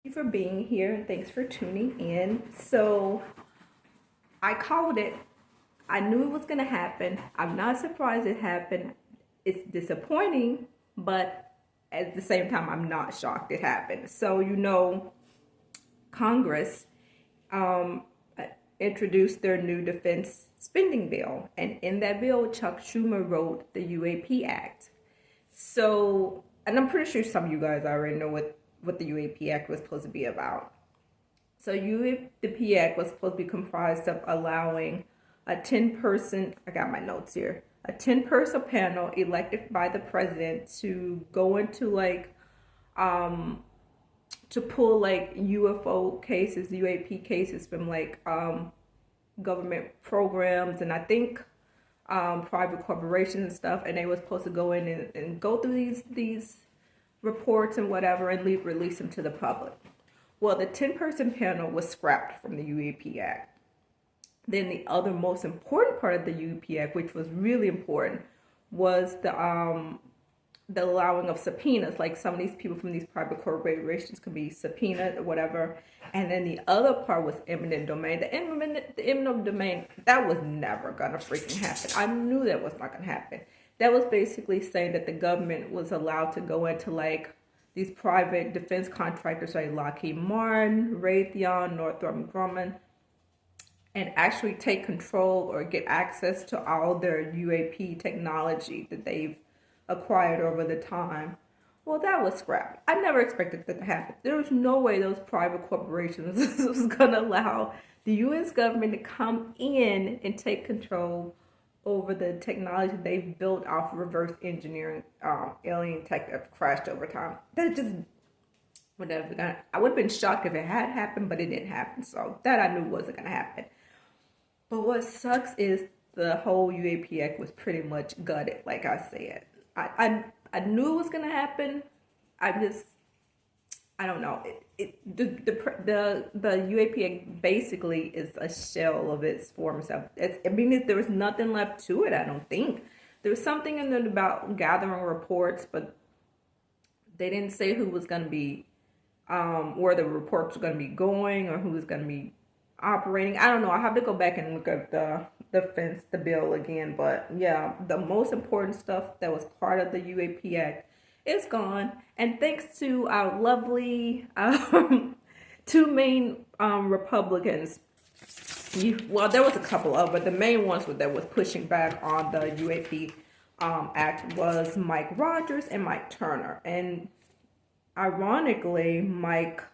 you for being here and thanks for tuning in. So, I called it. I knew it was going to happen. I'm not surprised it happened. It's disappointing, but at the same time, I'm not shocked it happened. So, Congress um, introduced their new defense spending bill. And in that bill, Chuck Schumer wrote the UAP Act. So, and I'm pretty sure some of you guys already know what the UAP Act was supposed to be about. So, UAP Act was supposed to be comprised of allowing a 10-person, I got my notes here, a 10-person panel elected by the president to go into to pull like UFO cases, UAP cases from government programs, and I think private corporations and stuff, and they were supposed to go in and go through these reports and whatever and release them to the public. Well, the 10-person panel was scrapped from the UAP Act. Then the other most important part of the UAP Act, which was really important, was the allowing of subpoenas. Like some of these people from these private corporations could be subpoenaed or whatever. And then the other part was eminent domain. The eminent domain, that was never gonna freaking happen. I knew that was not gonna happen. That was basically saying that the government was allowed to go into these private defense contractors like Lockheed Martin, Raytheon, Northrop Grumman, and actually take control or get access to all their UAP technology that they've acquired over the time. Well, that was scrapped. I never expected that to happen. There was no way those private corporations was going to allow the U.S. government to come in and take control over the technology they've built off of reverse engineering alien tech that crashed over time. That just whatever. I would have been shocked if it had happened, but it didn't happen. So that I knew wasn't going to happen. But what sucks is the whole UAP Act was pretty much gutted, like I said. I knew it was gonna happen. I don't know. The UAP Act basically is a shell of its former self. There was nothing left to it. I don't think there was something in it about gathering reports, but they didn't say who was gonna be, where the reports were gonna be going, or who was gonna be operating. I don't know. I have to go back and look at the bill again. But yeah, the most important stuff that was part of the UAP Act is gone. And thanks to our lovely two main Republicans. Well, there was a couple of, but the main ones that was pushing back on the UAP Act was Mike Rogers and Mike Turner. And ironically, Mike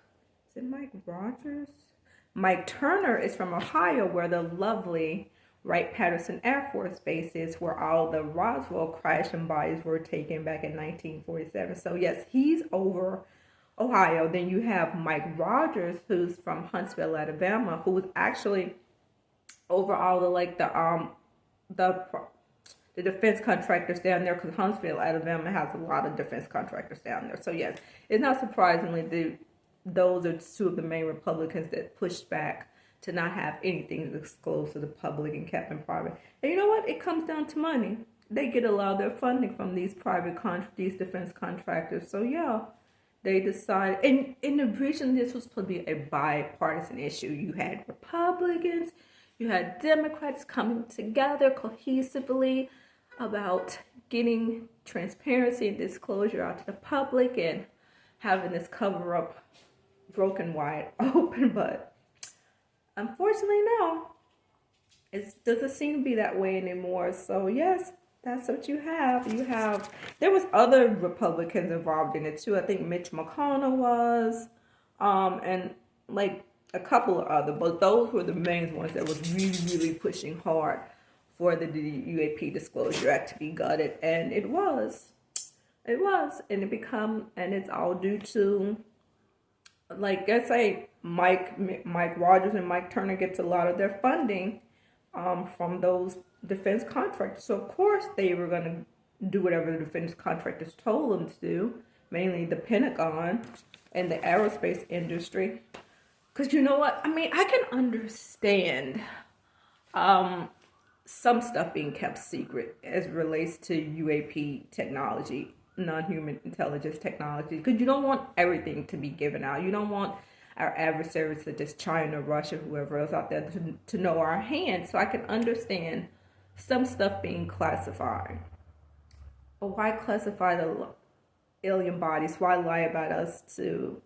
Rogers? Mike Turner is from Ohio, where the lovely Wright-Patterson Air Force Base is, where all the Roswell crashing bodies were taken back in 1947. So yes, he's over Ohio. Then you have Mike Rogers, who's from Huntsville, Alabama, who was actually over all the defense contractors down there, because Huntsville, Alabama has a lot of defense contractors down there. So yes, it's not surprisingly those are two of the main Republicans that pushed back to not have anything disclosed to the public and kept in private. And you know what? It comes down to money. They get a lot of their funding from these these defense contractors. So yeah, they decided. And originally this was supposed to be a bipartisan issue. You had Republicans, you had Democrats coming together cohesively about getting transparency and disclosure out to the public and having this cover up broken wide open. But unfortunately, no, it doesn't seem to be that way anymore. So yes, that's what you have. There was other Republicans involved in it too. I think Mitch McConnell was, and like a couple of other, but those were the main ones that was really, really pushing hard for the UAP Disclosure Act to be gutted, and it was, and it's all due to, like I say, Mike Rogers and Mike Turner gets a lot of their funding from those defense contractors. So of course they were going to do whatever the defense contractors told them to do, mainly the Pentagon and the aerospace industry. Because you know what? I mean, I can understand some stuff being kept secret as it relates to UAP technology. non-human intelligence technology, because you don't want everything to be given out. You don't want our adversaries such as China, Russia, whoever else out there to know our hand. So I can understand some stuff being classified. But why classify the alien bodies? Why lie about us to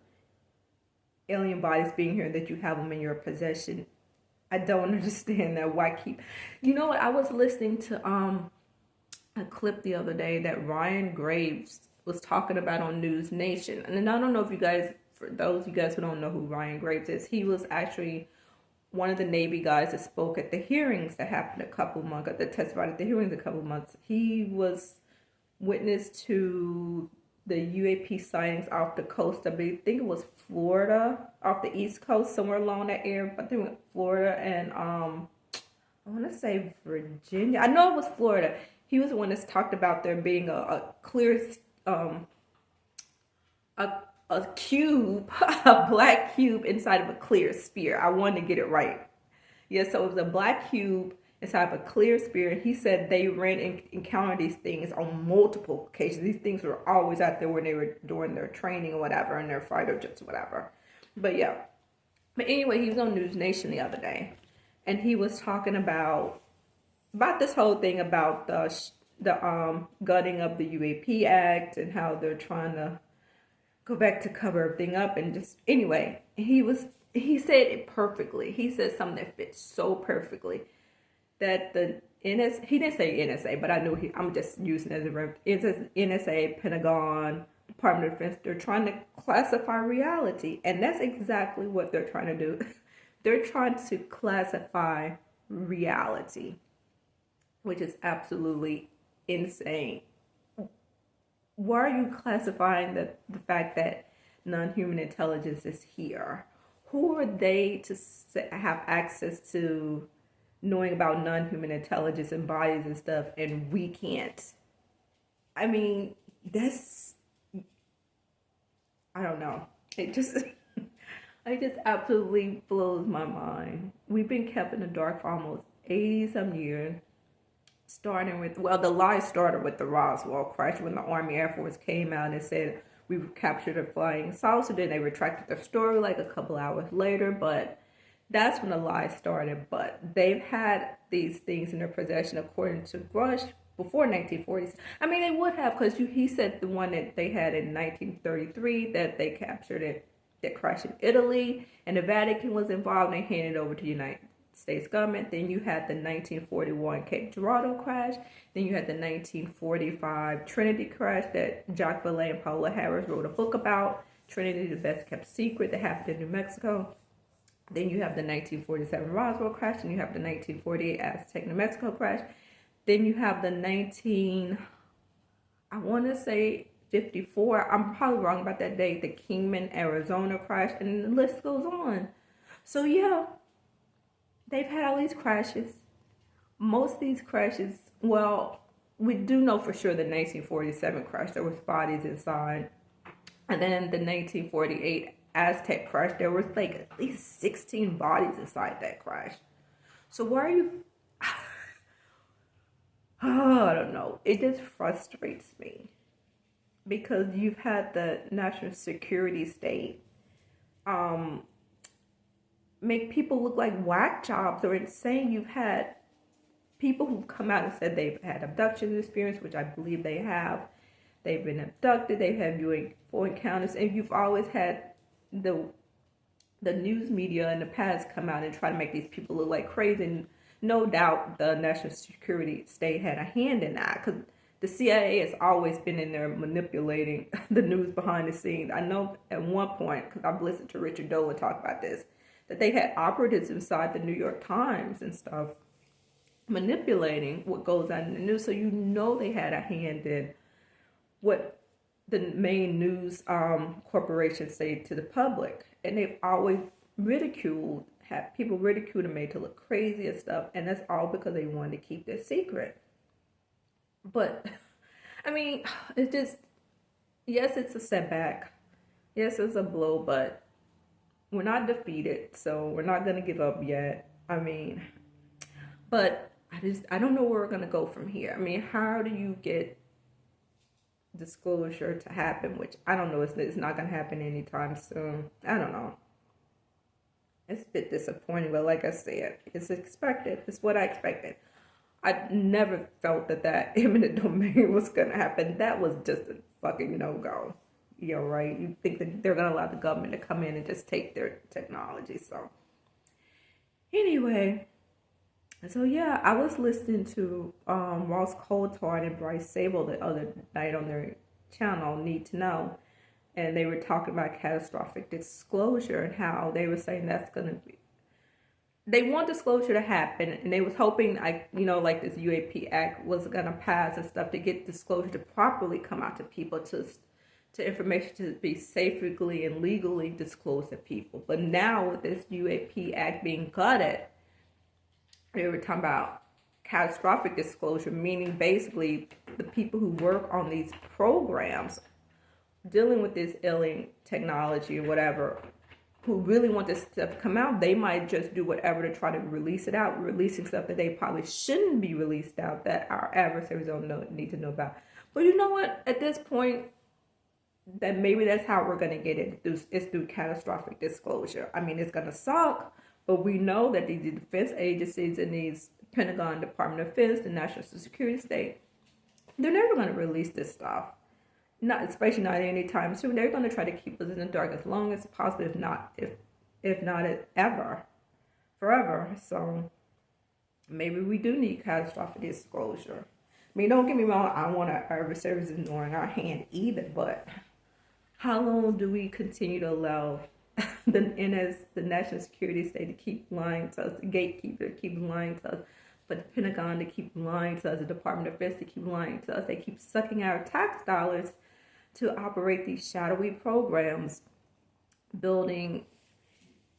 alien bodies being here that you have them in your possession? I don't understand that. Why keep? You know what? I was listening to a clip the other day that Ryan Graves was talking about on News Nation, and I don't know if you guys, for those of you guys who don't know who Ryan Graves is, he was actually one of the Navy guys that spoke at the hearings that happened a couple months, that testified at the hearings a couple months. He was witness to the UAP sightings off the coast. I think it was Florida, off the East Coast, somewhere along that area. I think Florida and I want to say Virginia. I know it was Florida. He was the one that talked about there being a clear a cube, a black cube inside of a clear sphere. I wanted to get it right. Yeah, so it was a black cube inside of a clear sphere. And he said they encountered these things on multiple occasions. These things were always out there when they were doing their training or whatever, and their fighter jets or whatever. But yeah. But anyway, he was on News Nation the other day, and he was talking about this whole thing about the gutting of the UAP Act and how they're trying to go back to cover everything up. And just anyway, he said it perfectly. He said something that fits so perfectly, that the he didn't say NSA, but I knew I'm just using it as a reference. It's NSA, Pentagon, Department of Defense. They're trying to classify reality, and that's exactly what they're trying to do. They're trying to classify reality, which is absolutely insane. Why are you classifying the fact that non-human intelligence is here? Who are they to have access to knowing about non-human intelligence and bodies and stuff, and we can't? I mean, that's, I don't know. It just, it just absolutely blows my mind. We've been kept in the dark for almost 80 some years. Starting with, well, the lie started with the Roswell crash when the Army Air Force came out and said we captured a flying saucer. Then they retracted their story like a couple hours later, but that's when the lie started. But they've had these things in their possession, according to Rush, before 1940s. I mean, they would have, because he said the one that they had in 1933 that they captured it, that crashed in Italy, and the Vatican was involved, and they handed it over to the United States government. Then you had the 1941 Cape Girardeau crash. Then you had the 1945 Trinity crash that Jacques Vallée and Paola Harris wrote a book about. Trinity, the best kept secret, that happened in New Mexico. Then you have the 1947 Roswell crash, and you have the 1948 Aztec, New Mexico crash. Then you have the I want to say 54, I'm probably wrong about that date, the Kingman, Arizona crash, and the list goes on. So yeah, they've had all these crashes. Most of these crashes, well, we do know for sure the 1947 crash, there was bodies inside. And then the 1948 Aztec crash, there was like at least 16 bodies inside that crash. So why are you... Oh, I don't know. It just frustrates me, because you've had the national security state make people look like whack jobs or insane. You've had people who've come out and said they've had abduction experience, which I believe they have. They've been abducted. They've had UFO encounters, and you've always had the news media in the past come out and try to make these people look like crazy. And no doubt the national security state had a hand in that, because the CIA has always been in there manipulating the news behind the scenes. I know at one point, because I've listened to Richard Dolan talk about this, that they had operatives inside the New York Times and stuff manipulating what goes on in the news. So you know they had a hand in what the main news corporations say to the public. And they've always had people ridiculed and made to look crazy and stuff. And that's all because they wanted to keep their secret. But, I mean, it's just, yes, it's a setback. Yes, it's a blow, but we're not defeated, so we're not going to give up yet. I mean, but I don't know where we're going to go from here. I mean, how do you get disclosure to happen, which I don't know. It's not going to happen anytime soon. I don't know. It's a bit disappointing, but like I said, it's expected. It's what I expected. I never felt that eminent domain was going to happen. That was just a fucking no-go. You know, right? You think that they're going to allow the government to come in and just take their technology. So, anyway, so yeah, I was listening to Ross Coulthard and Bryce Sable the other night on their channel, Need to Know. And they were talking about catastrophic disclosure and how they were saying that's going to be, they want disclosure to happen, and they was hoping, like this UAP Act was going to pass and stuff to get disclosure to properly come out to people, to information to be safely and legally disclosed to people. But now with this UAP Act being gutted, they were talking about catastrophic disclosure, meaning basically the people who work on these programs dealing with this alien technology or whatever, who really want this stuff to come out, they might just do whatever to try to release it out, releasing stuff that they probably shouldn't be released out, that our adversaries need to know about. But you know what? At this point, that maybe that's how we're going to get it. It's through catastrophic disclosure. I mean, it's going to suck, but we know that these defense agencies and these Pentagon, Department of Defense, the National Security State, they're never going to release this stuff. Not, especially not anytime soon. They're going to try to keep us in the dark as long as possible, if not ever, forever. So maybe we do need catastrophic disclosure. I mean, don't get me wrong. I don't want our adversaries ignoring our hand either. But how long do we continue to allow the National Security State to keep lying to us, the gatekeeper to keep lying to us, but the Pentagon to keep lying to us, the Department of Defense to keep lying to us? They keep sucking our tax dollars to operate these shadowy programs, building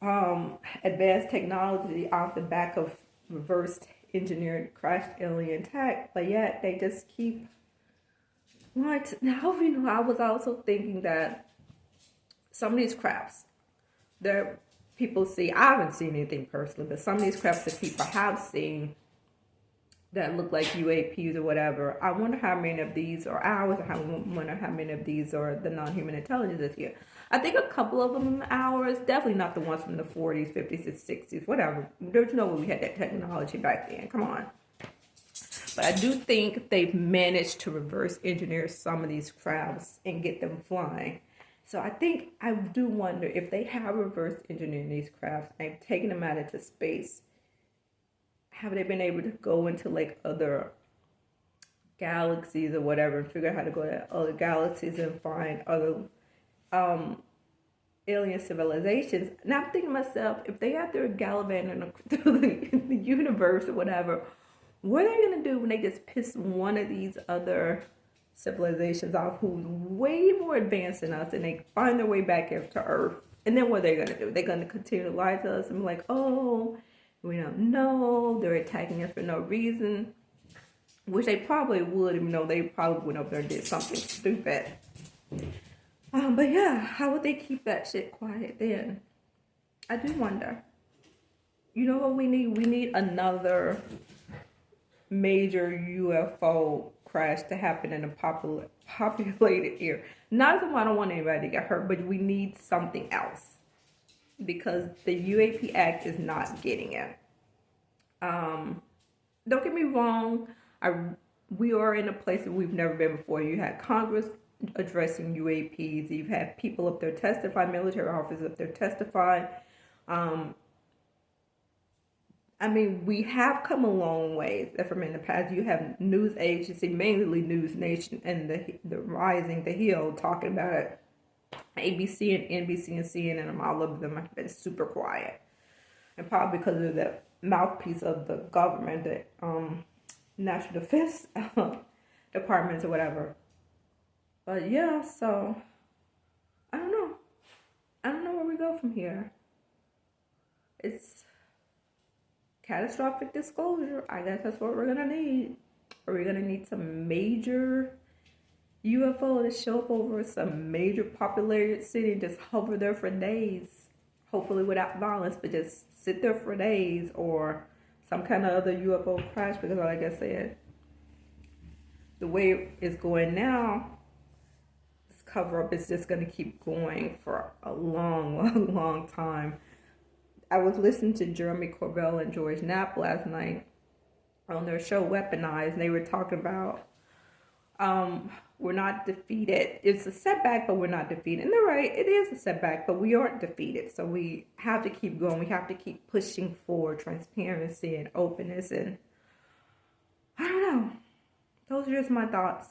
advanced technology off the back of reverse engineered crashed alien tech, but yet they just keep what? Now, I was also thinking that some of these crafts that people see, I haven't seen anything personally, but some of these crafts that people have seen that look like UAPs or whatever, I wonder how many of these, or I always wonder how many of these are the non-human intelligences here. I think a couple of them are ours, definitely not the ones from the 40s, 50s, and 60s, whatever. There's no way we had that technology back then, come on. But I do think they've managed to reverse engineer some of these crafts and get them flying. So I do wonder if they have reverse engineered these crafts and they've taken them out into space, have they been able to go into like other galaxies or whatever and figure out how to go to other galaxies and find other alien civilizations? And I'm thinking to myself, if they out there gallivanting through the universe or whatever, what are they going to do when they just piss one of these other civilizations off who's way more advanced than us and they find their way back into Earth? And then what are they going to do? They're going to continue to lie to us and be like, oh, we don't know, they're attacking us for no reason, which they probably would, even though they probably went over there and did something stupid. But yeah, how would they keep that shit quiet then? I do wonder. You know what we need? We need another major UFO crash to happen in a populated area. Not that I don't want anybody to get hurt, but we need something else, because the UAP Act is not getting it. Don't get me wrong, we are in a place that we've never been before. You had Congress addressing UAPs, you've had people up there testify, military officers up there testify. I mean, we have come a long way from in the past. You have news agency, mainly News Nation, and the Rising, the Hill, talking about it. ABC and NBC and CNN, and all of them have been super quiet, and probably because of the mouthpiece of the government, the National Defense Departments or whatever. But yeah, so I don't know where we go from here. It's catastrophic disclosure. I guess that's what we're gonna need. Or we're gonna need some major UFO to show up over some major populated city and just hover there for days, hopefully without violence, but just sit there for days, or some kind of other UFO crash. Because like I said, the way it's going now, cover up is just going to keep going for a long, long time. I was listening to Jeremy Corbell and George Knapp last night on their show Weaponized, and they were talking about we're not defeated. It's a setback, but we're not defeated. And they're right, it is a setback, but we aren't defeated. So we have to keep going. We have to keep pushing for transparency and openness. And I don't know. Those are just my thoughts.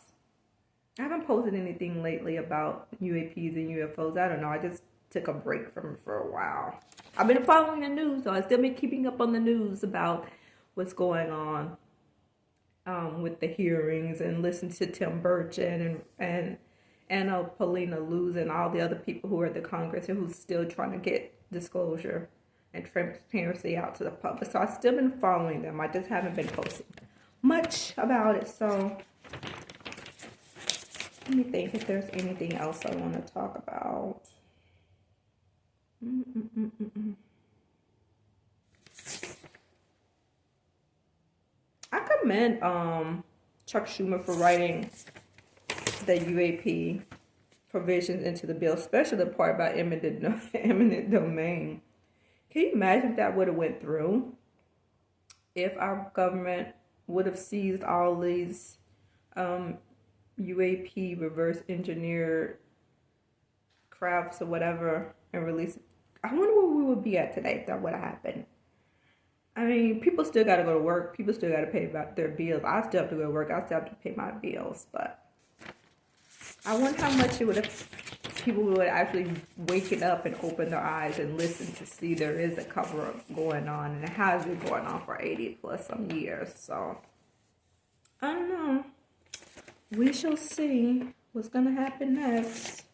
I haven't posted anything lately about UAPs and UFOs. I don't know. I just took a break from it for a while. I've been following the news, though. I've still been keeping up on the news about what's going on with the hearings, and listen to Tim Burchett and Anna Paulina Luz and all the other people who are at the Congress and who's still trying to get disclosure and transparency out to the public. So I've still been following them. I just haven't been posting much about it. So let me think if there's anything else I want to talk about. I commend Chuck Schumer for writing the UAP provisions into the bill, especially the part about eminent domain. Can you imagine if that would have went through? If our government would have seized all these UAP reverse engineered crafts or whatever and released it. I wonder where we would be at today if that would have happened. I mean, people still got to go to work. People still got to pay about their bills. I still have to go to work. I still have to pay my bills. But I wonder how much it would have, people would actually wake it up and open their eyes and listen to see there is a cover-up going on. And it has been going on for 80 plus some years. So, I don't know. We shall see what's going to happen next.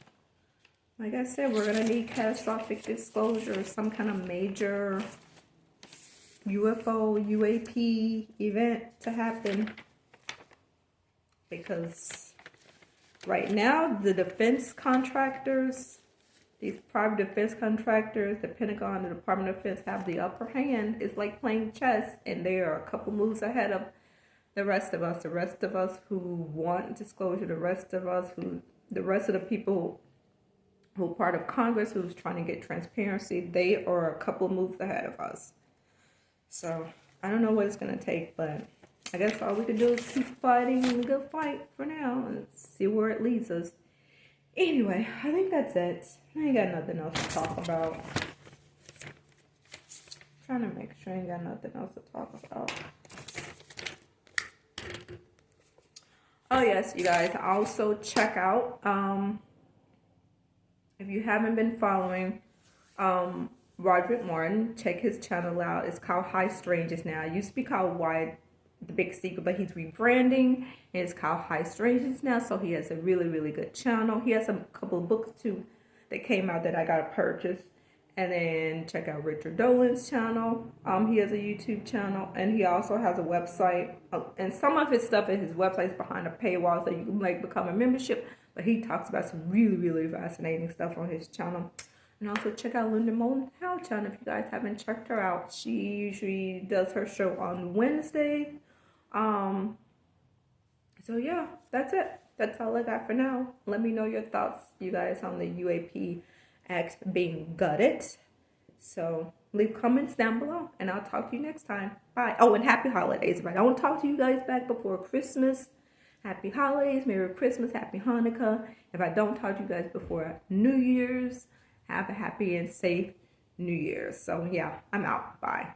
Like I said, we're going to need catastrophic disclosure, some kind of major UFO, UAP event to happen. Because right now, the defense contractors, these private defense contractors, the Pentagon, the Department of Defense have the upper hand. It's like playing chess, and they are a couple moves ahead of the rest of us. The rest of us who want disclosure, the rest of the people who are part of Congress who's trying to get transparency, they are a couple moves ahead of us. So, I don't know what it's going to take, but I guess all we can do is keep fighting the good fight for now and see where it leads us. Anyway, I think that's it. I ain't got nothing else to talk about. Trying to make sure I ain't got nothing else to talk about. Oh, yes, you guys. Also, check out, if you haven't been following Roderick Martin, check his channel out. It's called High Strangeness now. It used to be called Why the Big Secret, but he's rebranding, and it's called High Strangeness now. So he has a really, really good channel. He has a couple of books, too, that came out that I got to purchase. And then check out Richard Dolan's channel. He has a YouTube channel, and he also has a website. And some of his stuff at his website is behind a paywall, so you can like become a membership. But he talks about some really, really fascinating stuff on his channel. And also check out Linda Moulton-Howe channel if you guys haven't checked her out. She usually does her show on Wednesday. So yeah, that's it. That's all I got for now. Let me know your thoughts, you guys, on the UAP Act being gutted. So leave comments down below, and I'll talk to you next time. Bye. Oh, and happy holidays. Right, I won't talk to you guys back before Christmas. Happy holidays, Merry Christmas, Happy Hanukkah. If I don't talk to you guys before New Year's, have a happy and safe New Year's. So yeah, I'm out. Bye.